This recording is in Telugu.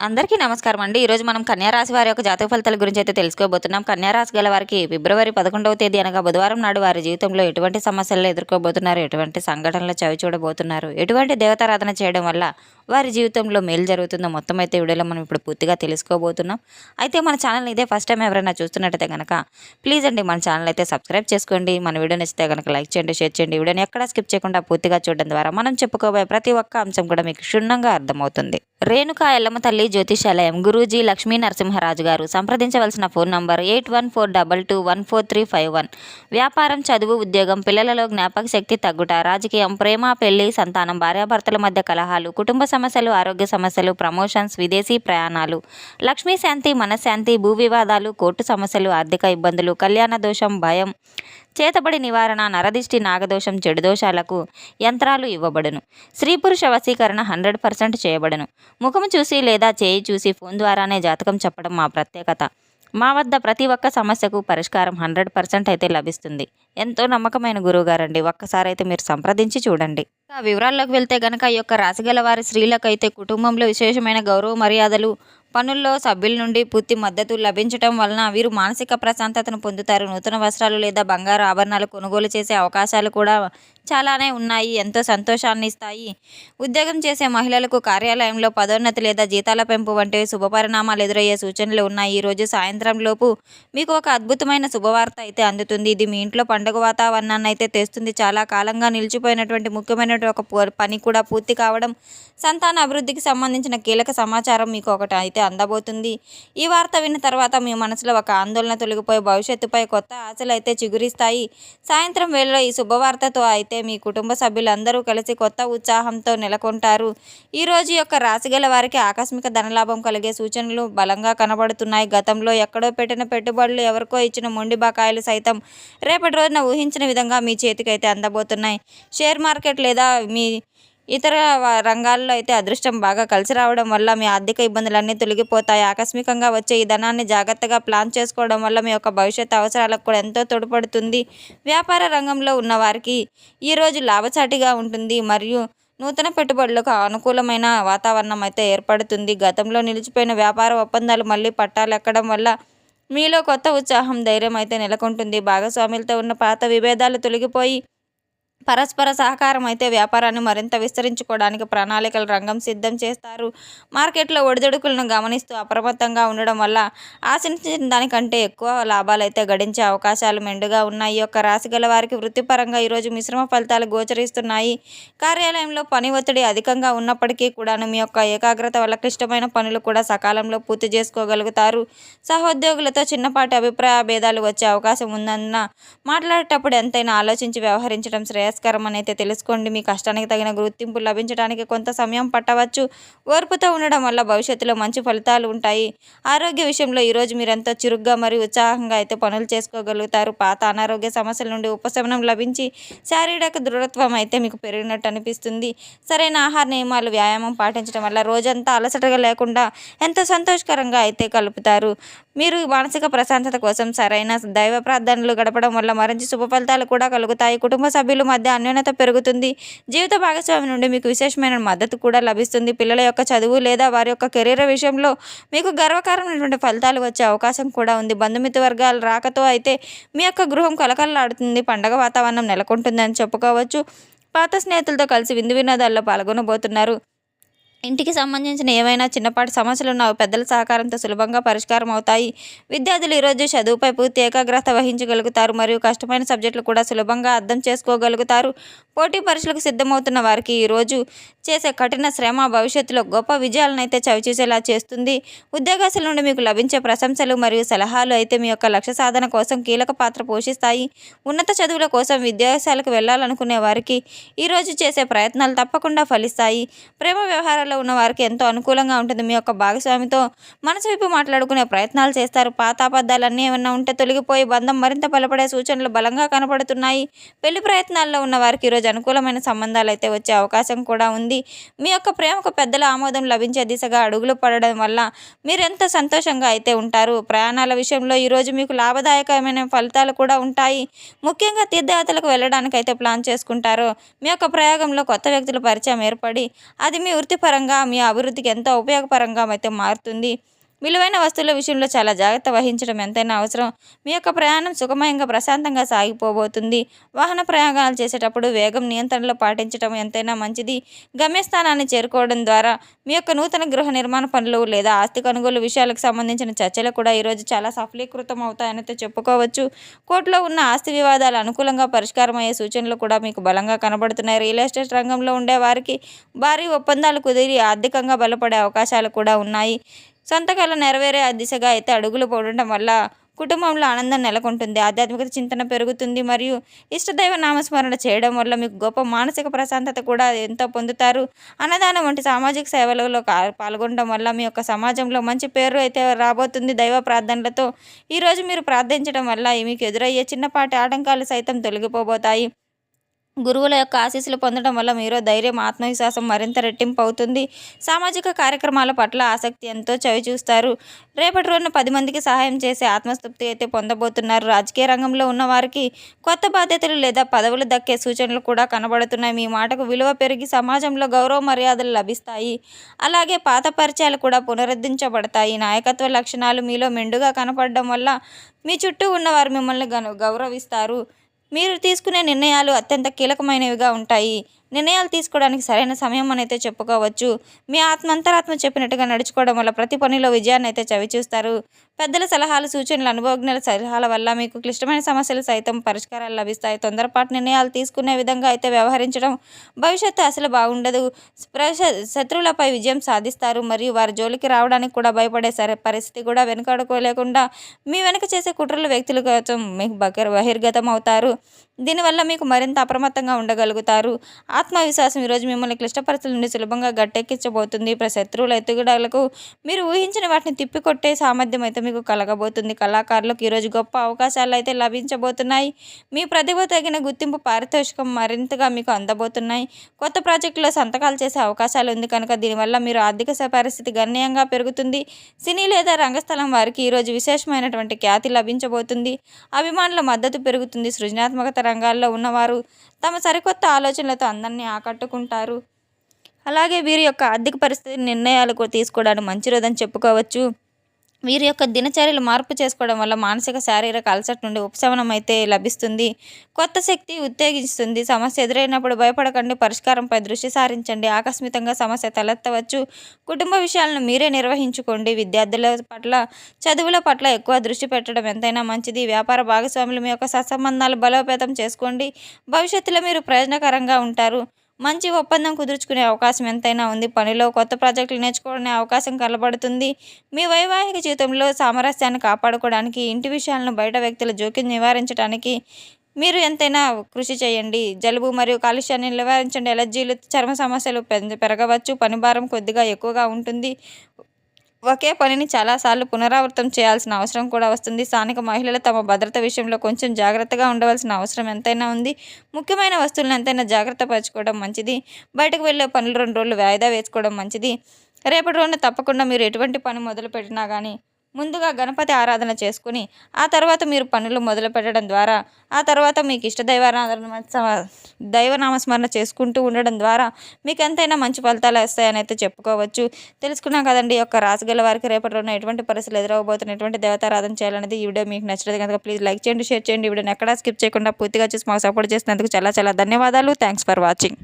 అందరికీ నమస్కారం అండి. ఈరోజు మనం కన్యా రాశి వారి యొక్క జాతక ఫలితాల గురించి అయితే తెలుసుకోబోతున్నాం. కన్యా రాశి గల వారికి ఫిబ్రవరి 11వ తేదీ అనగా బుధవారం నాడు వారి జీవితంలో ఎటువంటి సమస్యలను ఎదుర్కోబోతున్నారు, ఎటువంటి సంఘటనలు చవి చూడబోతున్నారు, ఎటువంటి దేవతారాధన చేయడం వల్ల వారి జీవితంలో మేలు జరుగుతుందో మొత్తం అయితే వీడియోలో మనం ఇప్పుడు పూర్తిగా తెలుసుకోబోతున్నాం. అయితే మన ఛానల్ని ఇదే ఫస్ట్ టైం ఎవరైనా చూస్తున్నట్టయితే కనుక ప్లీజ్ అండి మన ఛానల్ అయితే సబ్స్క్రైబ్ చేసుకోండి. మన వీడియో నచ్చితే కనుక లైక్ చేయండి, షేర్ చేయండి. వీడియోని ఎక్కడ స్కిప్ చేయకుండా పూర్తిగా చూడడం ద్వారా మనం చెప్పుకోబోయే ప్రతి ఒక్క అంశం కూడా మీకు క్షుణ్ణంగా అర్థమవుతుంది. రేణుకా ఎల్లమ్మ తల్లి జ్యోతిషాలయం గురూజీ లక్ష్మీ నరసింహరాజు గారు. సంప్రదించవలసిన ఫోన్ నంబర్ 8142214351. వ్యాపారం, చదువు, ఉద్యోగం, పిల్లలలో జ్ఞాపక శక్తి తగ్గుట, రాజకీయం, ప్రేమ, పెళ్లి, సంతానం, భార్యాభర్తల మధ్య కలహాలు, కుటుంబ సమస్యలు, ఆరోగ్య సమస్యలు, ప్రమోషన్స్, విదేశీ ప్రయాణాలు, లక్ష్మీ శాంతి, మనశ్శాంతి, భూ వివాదాలు, కోర్టు సమస్యలు, ఆర్థిక ఇబ్బందులు, కళ్యాణ దోషం, భయం, చేతబడి నివారణ, నరదిష్టి, నాగదోషం, చెడు దోషాలకు యంత్రాలు ఇవ్వబడును. స్త్రీ పురుష వశీకరణ 100% చేయబడును. ముఖము చూసి లేదా చేయి చూసి ఫోన్ ద్వారానే జాతకం చెప్పడం మా ప్రత్యేకత. మా వద్ద ప్రతి ఒక్క సమస్యకు పరిష్కారం 100% అయితే లభిస్తుంది. ఎంతో నమ్మకమైన గురువుగారండి. ఒక్కసారి అయితే మీరు సంప్రదించి చూడండి. వివరాల్లోకి వెళ్తే గనక ఈ యొక్క రాశిగల వారి స్త్రీలకైతే కుటుంబంలో విశేషమైన గౌరవ మర్యాదలు, పనుల్లో సభ్యుల నుండి పూర్తి మద్దతు లభించడం వలన వీరు మానసిక ప్రశాంతతను పొందుతారు. నూతన వస్త్రాలు లేదా బంగారు ఆభరణాలు కొనుగోలు చేసే అవకాశాలు కూడా చాలానే ఉన్నాయి. ఎంతో సంతోషాన్ని ఇస్తాయి. ఉద్యోగం చేసే మహిళలకు కార్యాలయంలో పదోన్నతి లేదా జీతాల పెంపు వంటి శుభపరిణామాలు ఎదురయ్యే సూచనలు ఉన్నాయి. ఈరోజు సాయంత్రం లోపు మీకు ఒక అద్భుతమైన శుభవార్త అయితే అందుతుంది. ఇది మీ ఇంట్లో పండుగ వాతావరణాన్ని అయితే తెస్తుంది. చాలా కాలంగా నిలిచిపోయినటువంటి ముఖ్యమైన ఒక పని కూడా పూర్తి కావడం, సంతాన అభివృద్ధికి సంబంధించిన కీలక సమాచారం మీకు ఒకటి అయితే అందబోతుంది. ఈ వార్త విన్న తర్వాత మీ మనసులో ఒక ఆందోళన తొలగిపోయి భవిష్యత్తుపై కొత్త ఆశలు అయితే చిగురిస్తాయి. సాయంత్రం వేళలో ఈ శుభవార్తతో అయితే మీ కుటుంబ సభ్యులందరూ కలిసి కొత్త ఉత్సాహంతో నెలకొంటారు. ఈరోజు యొక్క రాశిగల వారికి ఆకస్మిక ధనలాభం కలిగే సూచనలు బలంగా కనబడుతున్నాయి. గతంలో ఎక్కడో పెట్టిన పెట్టుబడులు, ఎవరికో ఇచ్చిన మొండి బకాయిలు సైతం రేపటి రోజున ఊహించిన విధంగా మీ చేతికి అయితే అందబోతున్నాయి. షేర్ మార్కెట్ లేదా మీ ఇతర రంగాల్లో అయితే అదృష్టం బాగా కలిసి రావడం వల్ల మీ ఆర్థిక ఇబ్బందులన్నీ తొలగిపోతాయి. ఆకస్మికంగా వచ్చే ఈ ధనాన్ని జాగ్రత్తగా ప్లాన్ చేసుకోవడం వల్ల మీ యొక్క భవిష్యత్ అవసరాలకు కూడా ఎంతో తోడ్పడుతుంది. వ్యాపార రంగంలో ఉన్నవారికి ఈరోజు లాభసాటిగా ఉంటుంది మరియు నూతన పెట్టుబడులకు అనుకూలమైన వాతావరణం అయితే ఏర్పడుతుంది. గతంలో నిలిచిపోయిన వ్యాపార ఒప్పందాలు మళ్ళీ పట్టాలెక్కడం వల్ల మీలో కొత్త ఉత్సాహం, ధైర్యం అయితే నెలకొంటుంది. భాగస్వాములతో ఉన్న పాత విభేదాలు తొలగిపోయి పరస్పర సహకారం అయితే వ్యాపారాన్ని మరింత విస్తరించుకోవడానికి ప్రణాళికల రంగం సిద్ధం చేస్తారు. మార్కెట్లో ఒడిదుడుకులను గమనిస్తూ అప్రమత్తంగా ఉండడం వల్ల ఆశించిన దానికంటే ఎక్కువ లాభాలు అయితే గడించే అవకాశాలు మెండుగా ఉన్నాయి. ఈ యొక్క రాశి గల వారికి వృత్తిపరంగా ఈరోజు మిశ్రమ ఫలితాలు గోచరిస్తున్నాయి. కార్యాలయంలో పని ఒత్తిడి అధికంగా ఉన్నప్పటికీ కూడాను మీ యొక్క ఏకాగ్రత వల్ల క్లిష్టమైన పనులు కూడా సకాలంలో పూర్తి చేసుకోగలుగుతారు. సహోద్యోగులతో చిన్నపాటి అభిప్రాయ భేదాలు వచ్చే అవకాశం ఉందన్న మాట్లాడేటప్పుడు ఎంతైనా ఆలోచించి వ్యవహరించడం శ్రేయస్కరం అని అయితే తెలుసుకోండి. మీ కష్టానికి తగిన గుర్తింపు లభించడానికి కొంత సమయం పట్టవచ్చు. ఓర్పుతో ఉండడం వల్ల భవిష్యత్తులో మంచి ఫలితాలు ఉంటాయి. ఆరోగ్య విషయంలో ఈరోజు మీరెంతో చురుగ్గా మరియు ఉత్సాహంగా అయితే పనులు చేసుకోగలుగుతారు. పాత అనారోగ్య సమస్యల నుండి ఉపశమనం లభించి శారీరక దృఢత్వం అయితే మీకు పెరిగినట్టు అనిపిస్తుంది. సరైన ఆహార నియమాలు, వ్యాయామం పాటించడం వల్ల రోజంతా అలసటగా లేకుండా ఎంతో సంతోషకరంగా అయితే కలుపుతారు. మీరు మానసిక ప్రశాంతత కోసం సరైన దైవ ప్రార్థనలు గడపడం వల్ల మరింత శుభ ఫలితాలు కూడా కలుగుతాయి. కుటుంబ సభ్యుల మధ్య అన్యోన్యత పెరుగుతుంది. జీవిత భాగస్వామి నుండి మీకు విశేషమైన మద్దతు కూడా లభిస్తుంది. పిల్లల యొక్క చదువు లేదా వారి యొక్క కెరీర్ విషయంలో మీకు గర్వకారమైనటువంటి ఫలితాలు వచ్చే అవకాశం కూడా ఉంది. బంధుమిత్ర వర్గాల రాకతో అయితే మీ యొక్క గృహం కలకలలాడుతుంది. పండగ వాతావరణం నెలకొంటుందని చెప్పుకోవచ్చు. పాత స్నేహితులతో కలిసి విందు వినోదాల్లో పాల్గొనబోతున్నారు. ఇంటికి సంబంధించిన ఏవైనా చిన్నపాటి సమస్యలు ఉన్న పెద్దల సహకారంతో సులభంగా పరిష్కారం అవుతాయి. విద్యార్థులు ఈరోజు చదువుపై పూర్తి ఏకాగ్రత వహించగలుగుతారు మరియు కష్టమైన సబ్జెక్టులు కూడా సులభంగా అర్థం చేసుకోగలుగుతారు. పోటీ పరీక్షలకు సిద్ధమవుతున్న వారికి ఈరోజు చేసే కఠిన శ్రమ భవిష్యత్తులో గొప్ప విజయాలను అయితే చవిచూసేలా చేస్తుంది. ఉద్యోగస్తుల నుండి మీకు లభించే ప్రశంసలు మరియు సలహాలు అయితే మీ యొక్క లక్ష్య సాధన కోసం కీలక పాత్ర పోషిస్తాయి. ఉన్నత చదువుల కోసం విదేశాలకు వెళ్ళాలనుకునే వారికి ఈరోజు చేసే ప్రయత్నాలు తప్పకుండా ఫలిస్తాయి. ప్రేమ వ్యవహారాలు ఉన్న వారికి ఎంతో అనుకూలంగా ఉంటుంది. మీ యొక్క భాగస్వామితో మనసు విప్పి మాట్లాడుకునే ప్రయత్నాలు చేస్తారు. పాత అబద్ధాలన్నీ ఏమన్నా ఉంటే తొలగిపోయి బంధం మరింత బలపడే సూచనలు బలంగా కనపడుతున్నాయి. పెళ్లి ప్రయత్నాల్లో ఉన్న వారికి ఈరోజు అనుకూలమైన సంబంధాలు అయితే వచ్చే అవకాశం కూడా ఉంది. మీ యొక్క ప్రేమకు పెద్దల ఆమోదం లభించే దిశగా అడుగులు పడడం వల్ల మీరు ఎంతో సంతోషంగా అయితే ఉంటారు. ప్రయాణాల విషయంలో ఈరోజు మీకు లాభదాయకమైన ఫలితాలు కూడా ఉంటాయి. ముఖ్యంగా తీర్థయాత్రలకు వెళ్ళడానికి అయితే ప్లాన్ చేసుకుంటారు. మీ యొక్క ప్రయోగంలో కొత్త వ్యక్తుల పరిచయం ఏర్పడి అది మీ వృత్తిపరంగా పరంగా మీ అభివృద్ధికి ఎంతో ఉపయోగపరంగా అయితే మారుతుంది. విలువైన వస్తువుల విషయంలో చాలా జాగ్రత్త వహించడం ఎంతైనా అవసరం. మీ యొక్క ప్రయాణం సుఖమయంగా ప్రశాంతంగా సాగిపోబోతుంది. వాహన ప్రయాణాలు చేసేటప్పుడు వేగం నియంత్రణలో పాటించడం ఎంతైనా మంచిది. గమ్యస్థానాన్ని చేరుకోవడం ద్వారా మీ యొక్క నూతన గృహ నిర్మాణ పనులు లేదా ఆస్తి కొనుగోలు విషయాలకు సంబంధించిన చర్చలు కూడా ఈరోజు చాలా సఫలీకృతం అవుతాయనైతే చెప్పుకోవచ్చు. కోర్టులో ఉన్న ఆస్తి వివాదాలు అనుకూలంగా పరిష్కారం అయ్యే సూచనలు కూడా మీకు బలంగా కనబడుతున్నాయి. రియల్ ఎస్టేట్ రంగంలో ఉండే వారికి భారీ ఒప్పందాలు కుదిరి ఆర్థికంగా బలపడే అవకాశాలు కూడా ఉన్నాయి. సొంత కళ నెరవేరే దిశగా అయితే అడుగులు పోవడం వల్ల కుటుంబంలో ఆనందం నెలకొంటుంది. ఆధ్యాత్మికత చింతన పెరుగుతుంది మరియు ఇష్టదైవ నామస్మరణ చేయడం వల్ల మీకు గొప్ప మానసిక ప్రశాంతత కూడా ఎంతో పొందుతారు. అన్నదానం వంటి సామాజిక సేవలలో పాల్గొనడం వల్ల మీ యొక్క సమాజంలో మంచి పేరు అయితే రాబోతుంది. దైవ ప్రార్థనలతో ఈరోజు మీరు ప్రార్థించడం వల్ల మీకు ఎదురయ్యే చిన్నపాటి ఆటంకాలు సైతం తొలగిపోబోతాయి. గురువుల యొక్క ఆశీస్సులు పొందడం వల్ల మీలో ధైర్యం, ఆత్మవిశ్వాసం మరింత రెట్టింపు అవుతుంది. సామాజిక కార్యక్రమాల పట్ల ఆసక్తి ఎంతో చవిచూస్తారు. రేపటి రోజున 10 మందికి సహాయం చేసే ఆత్మస్తృప్తి అయితే పొందబోతున్నారు. రాజకీయ రంగంలో ఉన్న వారికి కొత్త బాధ్యతలు లేదా పదవులు దక్కే సూచనలు కూడా కనబడుతున్నాయి. మీ మాటకు విలువ పెరిగి సమాజంలో గౌరవ మర్యాదలు లభిస్తాయి. అలాగే పాత పరిచయాలు కూడా పునరుద్ధరించబడతాయి. నాయకత్వ లక్షణాలు మీలో మెండుగా కనపడడం వల్ల మీ చుట్టూ ఉన్నవారు మిమ్మల్ని గౌరవిస్తారు. మీరు తీసుకునే నిర్ణయాలు అత్యంత కీలకమైనవిగా ఉంటాయి. నిర్ణయాలు తీసుకోవడానికి సరైన సమయం అని అయితే చెప్పుకోవచ్చు. మీ అంతరాత్మ చెప్పినట్టుగా నడుచుకోవడం వల్ల ప్రతి పనిలో విజయాన్ని అయితే చవిచూస్తారు. పెద్దల సలహాలు, సూచనలు, అనుభవజ్ఞుల సలహాల వల్ల మీకు క్లిష్టమైన సమస్యలు సైతం పరిష్కారాలు లభిస్తాయి. తొందరపాటు నిర్ణయాలు తీసుకునే విధంగా అయితే వ్యవహరించడం భవిష్యత్తు అసలు బాగుండదు. శత్రువులపై విజయం సాధిస్తారు మరియు వారి జోలికి రావడానికి కూడా భయపడే పరిస్థితి కూడా వెనుకాడుకోలేకుండా మీ వెనుక చేసే కుట్రలు వ్యక్తుల కోసం మీకు బహిర్గతం అవుతారు. దీనివల్ల మీకు మరింత అప్రమత్తంగా ఉండగలుగుతారు. ఆత్మవిశ్వాసం ఈరోజు మిమ్మల్ని క్లిష్ట పరిస్థితుల నుండి సులభంగా గట్టెక్కించబోతుంది. శత్రువుల ఎత్తుగడలకు మీరు ఊహించిన వాటిని తిప్పికొట్టే సామర్థ్యం అయితే మీకు కలగబోతుంది. కళాకారులకు ఈరోజు గొప్ప అవకాశాలు అయితే లభించబోతున్నాయి. మీ ప్రతిభ తగిన గుర్తింపు, పారితోషికం మరింతగా మీకు అందబోతున్నాయి. కొత్త ప్రాజెక్టులో సంతకాలు చేసే అవకాశాలు ఉంది కనుక దీనివల్ల మీరు ఆర్థిక పరిస్థితి గణనీయంగా పెరుగుతుంది. సినీ లేదా రంగస్థలం వారికి ఈరోజు విశేషమైనటువంటి ఖ్యాతి లభించబోతుంది. అభిమానుల మద్దతు పెరుగుతుంది. సృజనాత్మకత రంగాల్లో ఉన్నవారు తమ సరికొత్త ఆలోచనలతో అందరినీ ఆకట్టుకుంటారు. అలాగే వీరి యొక్క ఆర్థిక పరిస్థితి నిర్ణయాలు తీసుకోవడానికి మంచి రోజని చెప్పుకోవచ్చు. వీరి యొక్క దినచర్యలు మార్పు చేసుకోవడం వల్ల మానసిక, శారీరక అలసట నుండి ఉపశమనం అయితే లభిస్తుంది. కొత్త శక్తి ఉత్తేజిస్తుంది. సమస్య ఎదురైనప్పుడు భయపడకండి. పరిష్కారంపై దృష్టి సారించండి. ఆకస్మికంగా సమస్య తలెత్తవచ్చు. కుటుంబ విషయాలను మీరే నిర్వహించుకోండి. విద్యార్థుల పట్ల, చదువుల పట్ల ఎక్కువ దృష్టి పెట్టడం ఎంతైనా మంచిది. వ్యాపార భాగస్వాములు మీ యొక్క సత్సంబంధాలు బలోపేతం చేసుకోండి. భవిష్యత్తులో మీరు ప్రయోజనకరంగా ఉంటారు. మంచి ఒప్పందం కుదుర్చుకునే అవకాశం ఎంతైనా ఉంది. పనిలో కొత్త ప్రాజెక్టులు నేర్చుకునే అవకాశం కనబడుతుంది. మీ వైవాహిక జీవితంలో సామరస్యాన్ని కాపాడుకోవడానికి, ఇంటి విషయాలను బయట వ్యక్తుల జోక్యం నివారించడానికి మీరు ఎంతైనా కృషి చేయండి. జలుబు మరియు కాలుష్యాన్ని నివారించండి. ఎలర్జీలు, చర్మ సమస్యలు పెరగవచ్చు. పనిభారం కొద్దిగా ఎక్కువగా ఉంటుంది. ఒకే పనిని చాలాసార్లు పునరావృతం చేయాల్సిన అవసరం కూడా వస్తుంది. స్థానిక మహిళలు తమ భద్రత విషయంలో కొంచెం జాగ్రత్తగా ఉండవలసిన అవసరం ఎంతైనా ఉంది. ముఖ్యమైన వస్తువులను ఎంతైనా జాగ్రత్త పరచుకోవడం మంచిది. బయటకు వెళ్ళే పనులు 2 రోజులు వాయిదా వేసుకోవడం మంచిది. రేపటి రోజున తప్పకుండా మీరు ఎటువంటి పని మొదలు పెట్టినా కానీ ముందుగా గణపతి ఆరాధన చేసుకుని ఆ తర్వాత మీరు పనులు మొదలు పెట్టడం ద్వారా, ఆ తర్వాత మీకు ఇష్ట దైవనామస్మరణ చేసుకుంటూ ఉండడం ద్వారా మీకు ఎంతైనా మంచి ఫలితాలు వస్తాయని అయితే చెప్పుకోవచ్చు. తెలుసుకున్నాం కదండి. ఈ యొక్క రాశిగల వారికి రేపటి రోజున ఎటువంటి పరిస్థితులు ఎదురవబోతున్న ఎటువంటి దేవతారాధన చేయాలనేది. ఈ వీడియో మీకు నచ్చినది కనుక ప్లీజ్ లైక్ చేయండి, షేర్ చేయండి. ఈ వీడియోని ఎక్కడా స్కిప్ చేయకుండా పూర్తిగా చూసి మాకు సపోర్ట్ చేసినందుకు చాలా చాలా ధన్యవాదాలు. Thanks for watching.